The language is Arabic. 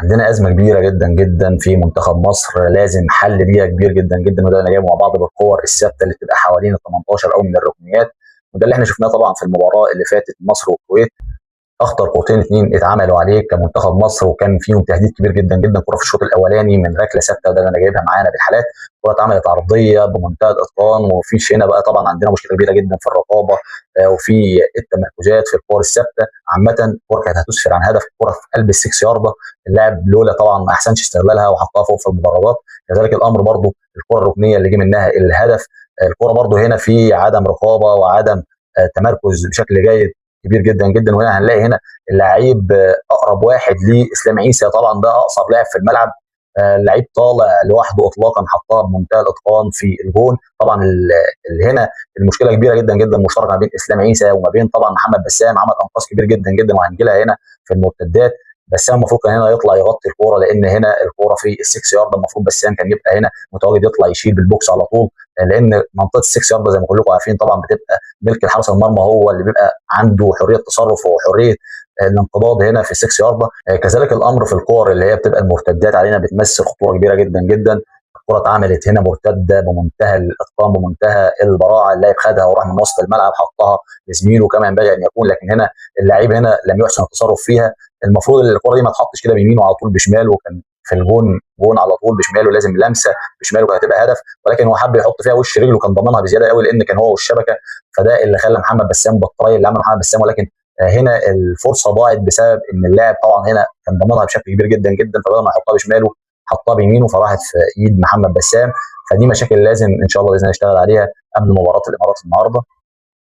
عندنا أزمة كبيرة جدا جدا في منتخب مصر، لازم حل ليها كبير جدا جدا، وده اللي جايبه مع بعض بالكور الثابتة اللي بتبقى حوالين ال 18 أو من الركنيات. وده اللي احنا شفناه طبعا في المباراة اللي فاتت مصر والكويت. اخطر كورتين اتنين اتعملوا عليه كمنتخب مصر، وكان فيهم تهديد كبير جدا جدا. كره في الشوط الاولاني من ركله ثابته، وده اللي انا جايبها معانا بالحالات. كره اتعملت عرضيه بمنتهى الاتقان، ومفيش هنا بقى طبعا عندنا مشكله كبيره جدا في الرقابه وفي التمركزات في الكور الثابته. عامه الكره كانت هتسفر عن هدف، الكره في قلب السكس يارده، اللاعب لولا طبعا ما احسنش استغلالها وحطها فوق في المدرجات. كذلك الامر برضو الكره الركنيه اللي جه منها الهدف. الكره برضو هنا في عدم رقابه وعدم تمركز بشكل جيد كبير جدا جدا. وهنا هنلاقي هنا اللعيب اقرب واحد لاسلام عيسى، طبعا ده اقصر لاعب في الملعب. اللعيب طالع لوحده اطلاقا، حطها بمنتهى الاتقان في الجون. طبعا هنا المشكله كبيره جدا جدا مشتركه ما بين اسلام عيسى وما بين طبعا محمد بسام، عمل انقاذ كبير جدا جدا، وهنجي لها هنا في المرتدات. بسام المفروض كان هنا يطلع يغطي الكوره، لان هنا الكوره في السكس يارد، المفروض بسام كان يبقى هنا متواجد يطلع يشيل بالبوكس على طول، لان منطقه السكس يارد زي ما كلكم عارفين طبعا بتبقى ملك الحارس المرمى، هو اللي بيبقى عنده حريه تصرف وحريه الانقضاض هنا في السكس يارده. كذلك الامر في الكور اللي هي بتبقى المرتدات علينا، بتمثل خطوره كبيره جدا جدا. الكره اتعملت هنا مرتده بمنتهى الاتقان بمنتهى البراعه، اللاعب خدها وراح من وسط الملعب حطها لزميله كما ينبغي ان يكون، لكن هنا اللعيب هنا لم يحسن التصرف فيها. المفروض الكره دي ما تحطش كده بيمينه على طول بشماله، وكان في الجون جون على طول بشماله، لازم لمسه بشماله كانت هتبقى هدف، ولكن هو حب يحط فيها وش رجله، كان ضامنها بزياده قوي لان كان هو والشبكه. فده اللي خلى محمد بسام بالطريقه اللي عمله محمد بسام، ولكن هنا الفرصه ضاعت بسبب ان اللاعب طبعا هنا كان ضامنها بشكل كبير جدا جدا، فبدل ما يحطها بشماله حطها بيمينه، فراحت في ايد محمد بسام. فدي مشاكل لازم ان شاء الله باذن الله نشتغل عليها قبل مباراه الامارات النهارده.